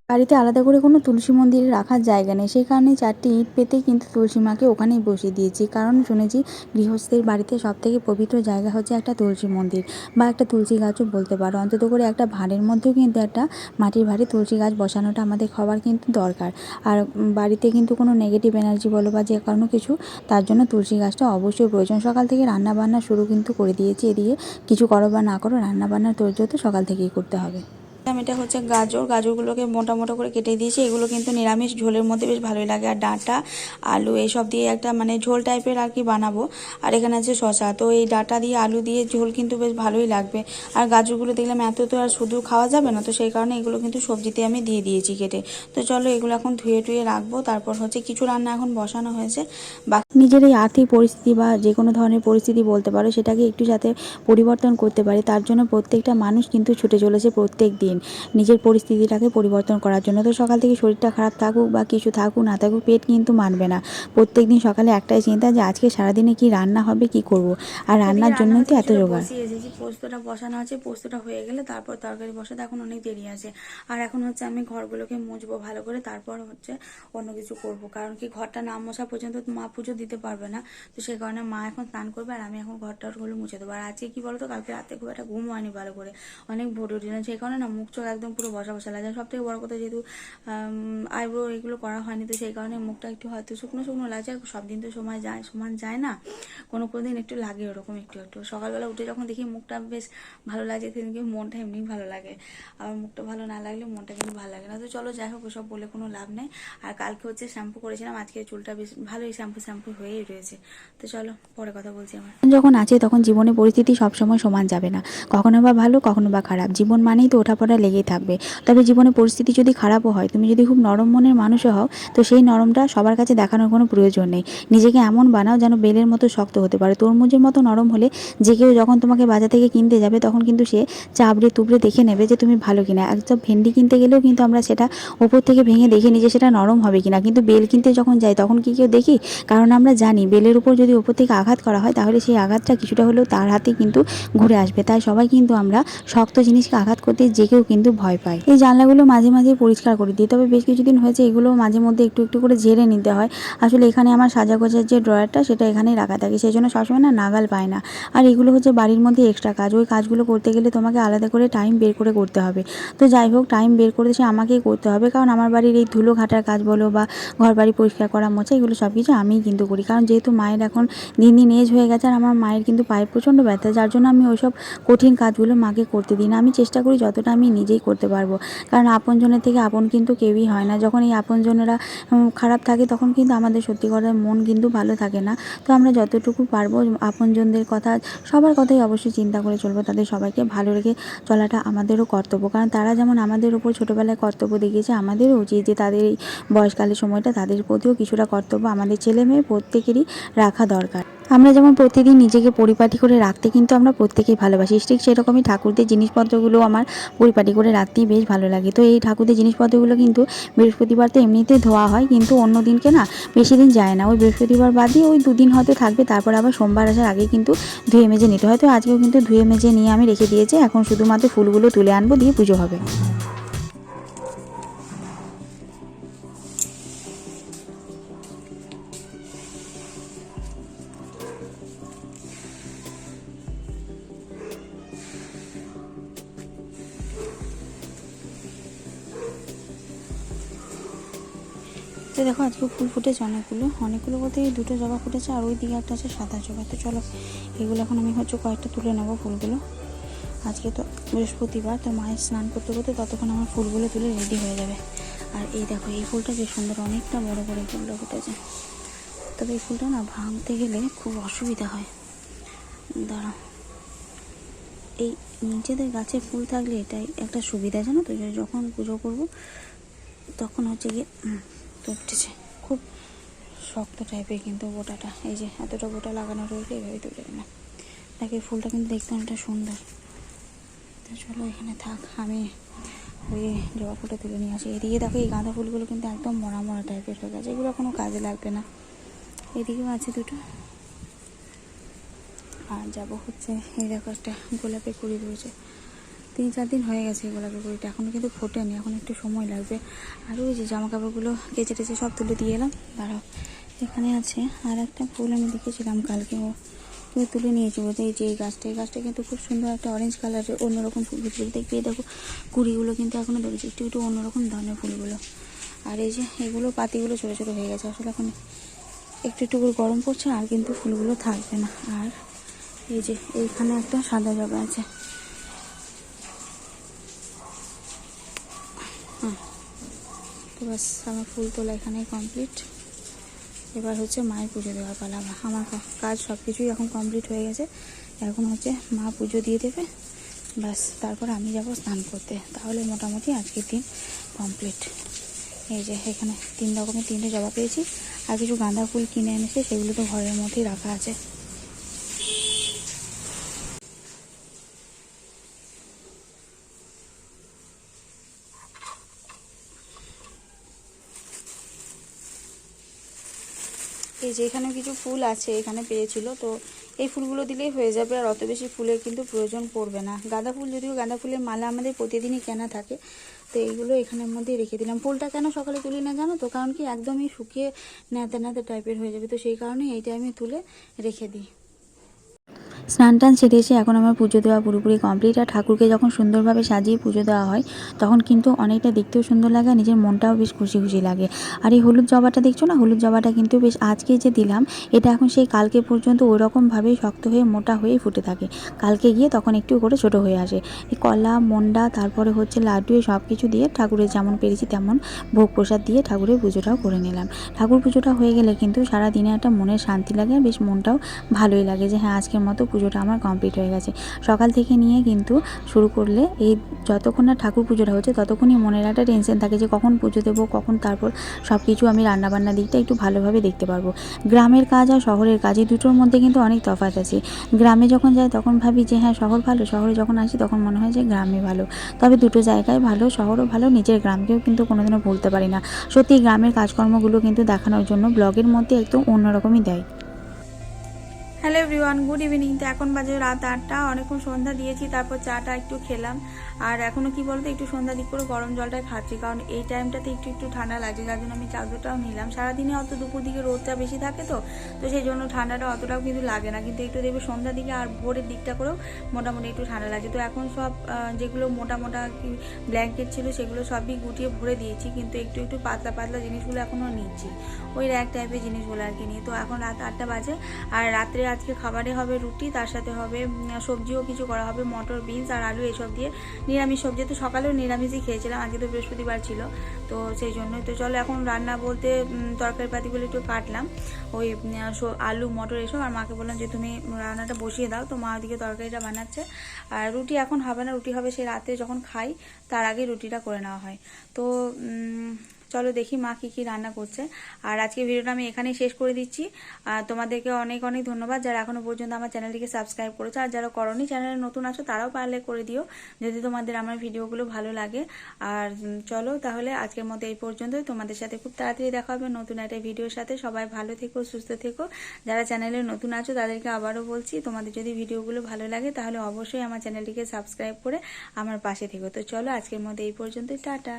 বাড়িতে আলাদা করে কোনো তুলসী মন্দির রাখার জায়গা নেই, সেই কারণে 4টি ইট পেতেই কিন্তু তুলসী মাকে ওখানেই বসিয়ে দিয়েছি। কারণ শুনেছি গৃহস্থের বাড়িতে সবথেকে পবিত্র জায়গা হচ্ছে একটা তুলসী মন্দির বা একটা তুলসী গাছও বলতে পারো। অন্তত করে একটা ভাঁড়ের মধ্যেও কিন্তু একটা মাটির ভাঁড়ে তুলসী গাছ বসানোটা আমাদের সবার কিন্তু দরকার। আর বাড়িতে কিন্তু কোনো নেগেটিভ এনার্জি বলো বা যে কোনো কিছু, তার জন্য তুলসী গাছটা অবশ্যই প্রয়োজন। সকাল থেকে রান্নাবান্না শুরু কিন্তু করে দিয়েছি, এদিকে কিছু করো বা না করো রান্নাবান্নার তোড়জোড় তো সকাল থেকেই করতে হবে। এটা হচ্ছে গাজরগুলোকে মোটা মোটা করে কেটে দিয়েছি। এগুলো কিন্তু নিরামিষ ঝোলের মধ্যে বেশ ভালোই লাগে। আর ডাঁটা, আলু এইসব দিয়ে একটা মানে ঝোল টাইপের আর কি বানাবো। আর এখানে আছে শসা, তো এই ডাঁটা দিয়ে আলু দিয়ে ঝোল কিন্তু বেশ ভালোই লাগবে। আর গাজরগুলো দেখলাম এত তো আর শুধু খাওয়া যাবে না, তো সেই কারণে এগুলো কিন্তু সবজিতে আমি দিয়ে দিয়েছি কেটে। তো চলো এগুলো এখন ধুয়ে টুয়ে রাখবো। তারপর হচ্ছে কিছু রান্না এখন বসানো হয়েছে। বা নিজের এই আর্থিক পরিস্থিতি বা যে কোনো ধরনের পরিস্থিতি বলতে পারো, সেটাকে একটু যাতে পরিবর্তন করতে পারি, তার জন্য প্রত্যেকটা মানুষ কিন্তু ছুটে চলেছে প্রত্যেক দিন নিজের পরিস্থিতিটাকে পরিবর্তন করার জন্য। তো সকাল থেকে শরীরটা খারাপ থাকুক বা কিছু থাকুক না থাকুক, পেট কিন্তু মানবে না। প্রত্যেক দিন সকালে একটাই চিন্তা যে আজকে সারাদিনে কি রান্না হবে, কি করব। আর রান্নার জন্যই তো এত জোগাড়। বসিয়ে এসেছি, পোস্তটা বসানো আছে। পোস্তটা হয়ে গেলে তারপর তরকারি বসাতে এখন অনেক দেরি আছে। আর এখন হচ্ছে আমি ঘরগুলোকে মুছবো ভালো করে, তারপর হচ্ছে অন্য কিছু করব। কারণ কি ঘরটা না মোছা পর্যন্ত মা পুজো দিতে পারবে না। তো সেই কারণে মা এখন স্নান করবে আর আমি এখন ঘরটাগুলো মুছে দেবো। আর আজকে কি বলতো, কালকে রাতে খুব একটা ঘুম হয়নি ভালো করে, অনেক ভোর উঠেছিলাম, সেই কারণে না মুখ চোখ একদম পুরো বসা বসা লাগে। সব থেকে বড় কথা, যেহেতু আইব্রো এগুলো করা হয়নি, তো সেই কারণে মুখটা একটু হয়তো শুকনো শুকনো লাগছে। সব দিন তো সমান যায় না, কোনো দিন একটু লাগে ওরকম একটু একটু। সকালবেলা উঠে যখন দেখি মুখটা বেশ ভালো লাগছে, সেদিনকে মনটা এমনি ভালো লাগে। আবার মুখটা ভালো না লাগলে মনটা কিন্তু ভালো লাগে না। তো চলো যাই হোক, ওসব বলে কোনো লাভ নেই। আর কালকে হচ্ছে শ্যাম্পু করেছিলাম, আজকে চুলটা বেশ ভালোই শ্যাম্পু হয়েই রয়েছে। তো চলো পরে কথা বলছি। আমার যখন আছে তখন জীবনের পরিস্থিতি সবসময় সমান যাবে না, কখনো বা ভালো কখনো বা খারাপ। জীবন মানেই তো ওঠাপড়া লেগেই থাকবে। তবে জীবনের পরিস্থিতি যদি খারাপও হয়, তুমি যদি খুব নরম মনের মানুষও হও, তো সেই নরমটা সবার কাছে দেখানোর কোনো প্রয়োজন নেই। নিজেকে এমন বানাও যেন বেলের মতো শক্ত হতে পারে। তরমুজের মতো নরম হলে যে কেউ যখন তোমাকে বাজার থেকে কিনতে যাবে, তখন কিন্তু সে চাবড়ে তুবড়ে দেখে নেবে যে তুমি ভালো কিনা। একদম ভেন্ডি কিনতে গেলেও কিন্তু আমরা সেটা ওপর থেকে ভেঙে দেখে নিই যে সেটা নরম হবে কিনা। কিন্তু বেল কিনতে যখন যাই তখন কি কেউ দেখি? কারণ আমরা জানি বেলের উপর যদি ওপর থেকে আঘাত করা হয়, তাহলে সেই আঘাতটা কিছুটা হলেও তার হাতে কিন্তু ঘুরে আসবে। তাই সবাই কিন্তু আমরা শক্ত জিনিসকে আঘাত করতে যে কেউ কিন্তু ভয় পায়। এই জানলাগুলো মাঝে মাঝে পরিষ্কার করে দিই, তবে বেশ কিছুদিন হয়েছে এগুলো মাঝে মধ্যে একটু একটু করে ঝেড়ে নিতে হয়। আসলে এখানে আমার সাজা গোছার যে ড্রয়ারটা, সেটা এখানেই রাখা থাকে, সেই জন্য সবসময় না নাগাল পায় না। আর এগুলো হচ্ছে বাড়ির মধ্যে এক্সট্রা কাজ, ওই কাজগুলো করতে গেলে তোমাকে আলাদা করে টাইম বের করে করতে হবে। তো যাই হোক, টাইম বের করে সে আমাকেই করতে হবে, কারণ আমার বাড়ির এই ধুলো ঘাটার কাজ বলো বা ঘর বাড়ি পরিষ্কার করা মোছা, এগুলো সব কিছু আমিই কিন্তু করি। কারণ যেহেতু মায়ের এখন দিন দিন এজ হয়ে গেছে, আর আমার মায়ের কিন্তু পায়ে প্রচণ্ড ব্যথা, যার জন্য আমি ওইসব কঠিন কাজগুলো মাকে করতে দিই না। আমি চেষ্টা করি যতটা আমি নিজেই করতে পারবো, কারণ আপনজনের থেকে আপন কিন্তু কেউই হয় না। যখন এই আপনজনেরা খারাপ থাকে, তখন কিন্তু আমাদের সত্যি কথা মন কিন্তু ভালো থাকে না। তো আমরা যতটুকু পারবো আপনজনদের কথা, সবার কথাই অবশ্যই চিন্তা করে চলবো। তাদের সবাইকে ভালো রেখে চলাটা আমাদেরও কর্তব্য, কারণ তারা যেমন আমাদের উপর ছোটোবেলায় কর্তব্য দেখিয়েছে, আমাদেরও উচিত যে তাদের এই বয়সকালের সময়টা তাদের প্রতিও কিছুটা কর্তব্য আমাদের ছেলে মেয়ে প্রত্যেকেরই রাখা দরকার। আমরা যেমন প্রতিদিন নিজেকে পরিপাটি করে রাখতে কিন্তু আমরা প্রত্যেকেই ভালোবাসি, ঠিক সেরকমই ঠাকুরদের জিনিসপত্রগুলো আমার পরিপাটি করে রাখতেই বেশ ভালো লাগে। তো এই ঠাকুরদের জিনিসপত্রগুলো কিন্তু বৃহস্পতিবার তো এমনিতে ধোয়া হয়, কিন্তু অন্য দিনকে না বেশি দিন যায় না। ওই বৃহস্পতিবার বাদ দিয়ে ওই দুদিন হয়তো থাকবে, তারপর আবার সোমবার আসার আগে কিন্তু ধুয়ে মেজে নিতে হয়। তো আজকেও কিন্তু ধুয়ে মেজে নিয়ে আমি রেখে দিয়েছি, এখন শুধুমাত্র ফুলগুলো তুলে আনবো, দিয়ে পুজো হবে। তো দেখো আজকে ফুল ফুটেছে অনেকগুলো বলতে এই দুটো জবা ফুটেছে, আর ওই দিকে একটা আছে সাদা জবা। তো চলো এগুলো এখন আমি হচ্ছে কয়েকটা তুলে নেবো ফুলগুলো। আজকে তো বৃহস্পতিবার, তো মায়ের স্নান করতে করতে ততক্ষণ আমার ফুলগুলো তুলে রেডি হয়ে যাবে। আর এই দেখো এই ফুলটা বেশ সুন্দর, অনেকটা বড় করে ফুলটা ফুটেছে। তবে এই ফুলটা না ভাঙতে গেলে খুব অসুবিধা হয়। দাঁড়াও, এই নিজেদের গাছে ফুল থাকলে এটাই একটা সুবিধা, জানো তো, যখন পুজো করবো তখন হচ্ছে গিয়ে তো উঠেছে খুব শক্ত টাইপের কিন্তু বোটাটা, এই যে এতটা বোটা লাগানো রয়েছে, এইভাবে তুলে না। দেখো এই ফুলটা কিন্তু দেখতে অনেকটা সুন্দর। তো চলো এখানে থাক, আমি ওই জবা ফুলটা তুলে নিয়ে আসি। এদিকে দেখো এই গাঁদা ফুলগুলো কিন্তু একদম মরা মরা টাইপের হয়ে গেছে, এগুলো কোনো কাজে লাগবে না। এদিকেও আছে দুটো। আর যাবো হচ্ছে এই দেখো একটা গোলাপের কুড়ি রয়েছে, তো 3-4 দিন হয়ে গেছে গোলাপের কুড়িটা, এখনও কিন্তু ফোটেনি, এখন একটু সময় লাগবে। আর ওই যে জামা কাপড়গুলো কেচে টেচে সব তুলে দিয়ে এলাম। দাঁড়াও, এখানে আছে আর একটা ফুল আমি দেখেছিলাম কালকে, তুমি তুলে নিয়েছি বলতে। এই যে এই গাছটা কিন্তু খুব সুন্দর একটা অরেঞ্জ কালারের অন্যরকম ফুল ফুল দেখবে। দেখো কুড়িগুলো কিন্তু এখনও ধরেছে, একটু একটু অন্যরকম ধরনের ফুলগুলো। আর এই যে এগুলো পাতিগুলো ছোটো ছোটো হয়ে গেছে, আসলে এখন একটু একটু করে গরম পড়ছে আর কিন্তু ফুলগুলো থাকবে না। আর এই যে এইখানে একটা সাদা জবা আছে। তো ব্যাস আমার ফুল তোলা এখানেই কমপ্লিট। এবার হচ্ছে মায়ের পুজো দেওয়ার পালা। আমার কাজ সব কিছুই এখন কমপ্লিট হয়ে গেছে, এখন হচ্ছে মা পুজো দিয়ে দেবে, ব্যাস তারপর আমি যাব স্নান করতে। তাহলে মোটামুটি আজকের দিন কমপ্লিট। এই যে এখানে 3 রকমের 3টে জবা পেয়েছি, আর কিছু গাঁদা ফুল কিনে এনেছে, সেগুলো তো ঘরের মধ্যেই রাখা আছে। এই যে এখানে কিছু ফুল আছে, এখানে পেয়েছিল, তো এই ফুলগুলো দিলেই হয়ে যাবে, আর অত বেশি ফুলের কিন্তু প্রয়োজন পড়বে না। গাঁদা ফুল, যদিও গাঁদা ফুলের মালা আমাদের প্রতিদিনই কেনা থাকে, তো এইগুলো এখানের মধ্যেই রেখে দিলাম। ফুলটা কেন সকালে তুলি না জানো তো, কারণ কি একদমই শুকিয়ে ন্যাতা ন্যাতা টাইপের হয়ে যাবে, তো সেই কারণে এইটা আমি তুলে রেখে দিই। স্নান টান সেরে এসে এখন আমার পুজো দেওয়া পুরোপুরি কমপ্লিট। আর ঠাকুরকে যখন সুন্দরভাবে সাজিয়ে পুজো দেওয়া হয় তখন কিন্তু অনেকটা দেখতেও সুন্দর লাগে, আর নিজের মনটাও বেশ খুশি খুশি লাগে। আর এই হলুদ জবাটা দেখছো না, হলুদ জবাটা কিন্তু বেশ আজকে যে দিলাম, এটা এখন সেই কালকে পর্যন্ত ওই রকমভাবেই শক্ত হয়ে মোটা হয়েই ফুটে থাকে। কালকে গিয়ে তখন একটু করে ছোট হয়ে আসে। এই কলা, মন্ডা, তারপরে হচ্ছে লাড্ডু, এই সব কিছু দিয়ে ঠাকুরের যেমন পেরেছি তেমন ভোগ প্রসাদ দিয়ে ঠাকুরের পুজোটাও করে নিলাম। ঠাকুর পুজোটা হয়ে গেলে কিন্তু সারা দিনে একটা মনের শান্তি লাগে, আর বেশ মনটাও ভালোই লাগে যে হ্যাঁ আজকের মতো পুজোটা আমার কমপ্লিট হয়ে গেছে। সকাল থেকে নিয়ে কিন্তু শুরু করলে এই যতক্ষণ না ঠাকুর পুজোটা হচ্ছে ততক্ষণই মনের একটা টেনশন থাকে যে কখন পুজো দেবো, কখন তারপর সব কিছু আমি রান্নাবান্নার দিকটা একটু ভালোভাবে দেখতে পারবো। গ্রামের কাজ আর শহরের কাজ, এই দুটোর মধ্যে কিন্তু অনেক তফাৎ আছে। গ্রামে যখন যাই তখন ভাবি যে হ্যাঁ শহর ভালো, শহরে যখন আসি তখন মনে হয় যে গ্রামে ভালো। তবে দুটো জায়গায় ভালো, শহরও ভালো, নিজের গ্রামকেও কিন্তু কোনোদিনও ভুলতে পারি না। সত্যি গ্রামের কাজকর্মগুলো কিন্তু দেখানোর জন্য ব্লগের মধ্যে একদম অন্যরকমই দেয়। Hello everyone, good evening. তো এখন বাজে রাত 8টা, অনেকক্ষণ সন্ধ্যা দিয়েছি, তারপর চাটা একটু খেলাম। আর এখনও কি বলতো, একটু সন্ধ্যা দিক করে গরম জলটাই খাচ্ছি, কারণ এই টাইমটাতে একটু একটু ঠান্ডা লাগছে, যার জন্য আমি চাদরটাও নিলাম। সারাদিনে অত দুপুর দিকে রোদটা বেশি থাকে, তো সেই জন্য ঠান্ডাটা অতটাও কিন্তু লাগে না, কিন্তু একটু দেখবে সন্ধ্যার দিকে আর ভোরের দিকটা করেও মোটামুটি একটু ঠান্ডা লাগছে। তো এখন সব যেগুলো মোটা মোটা ব্ল্যাঙ্কেট ছিল সেগুলো সবই গুটিয়ে ভরে দিয়েছি, কিন্তু একটু একটু পাতলা পাতলা জিনিসগুলো এখনও নিচ্ছি, ওই র্যাক টাইপের জিনিসগুলো আর কি নিই। তো এখন রাত 8টা বাজে, আর রাত্রে আজকে খাবারে হবে রুটি, তার সাথে হবে সবজিও কিছু করা হবে, মটর, বিনস আর আলু এসব দিয়ে নিরামিষ সবজি। তো সকালেও নিরামিষই খেয়েছিলাম, আজকে তো বৃহস্পতিবার ছিল, তো সেই জন্যই। তো চলো এখন রান্না বলতে তরকারি পাতিগুলো একটু কাটলাম, ওই আলু মটর এসব, আর মাকে বললাম যে তুমি রান্নাটা বসিয়ে দাও, তো মা ওদিকে তরকারিটা বানাচ্ছে। আর রুটি এখন হবে না, রুটি হবে সেই রাতে যখন খাই তার আগে রুটিটা করে নেওয়া হয়। তো চলো দেখি মা কি রান্না করছে। আর আজকে ভিডিওটা আমি এখানেই শেষ করে দিচ্ছি। আর তোমাদেরকে অনেক অনেক ধন্যবাদ যারা এখনো পর্যন্ত আমার চ্যানেলটিকে সাবস্ক্রাইব করেছো, আর যারা করোনি, চ্যানেলে নতুন আছো তারাও পারলে করে দিও যদি তোমাদের আমার ভিডিওগুলো ভালো লাগে। আর চলো তাহলে আজকের মতো এই পর্যন্তই। তোমাদের সাথে খুব তাড়াতাড়ি দেখা হবে নতুন একটা ভিডিওর সাথে। সবাই ভালো থেকো, সুস্থ থেকো। যারা চ্যানেলে নতুন আছো তাদেরকে আবারও বলছি, তোমাদের যদি ভিডিওগুলো ভালো লাগে তাহলে অবশ্যই আমার চ্যানেলটিকে সাবস্ক্রাইব করে আমার পাশে থেকো। তো চলো আজকের মতো এই পর্যন্তই, টাটা।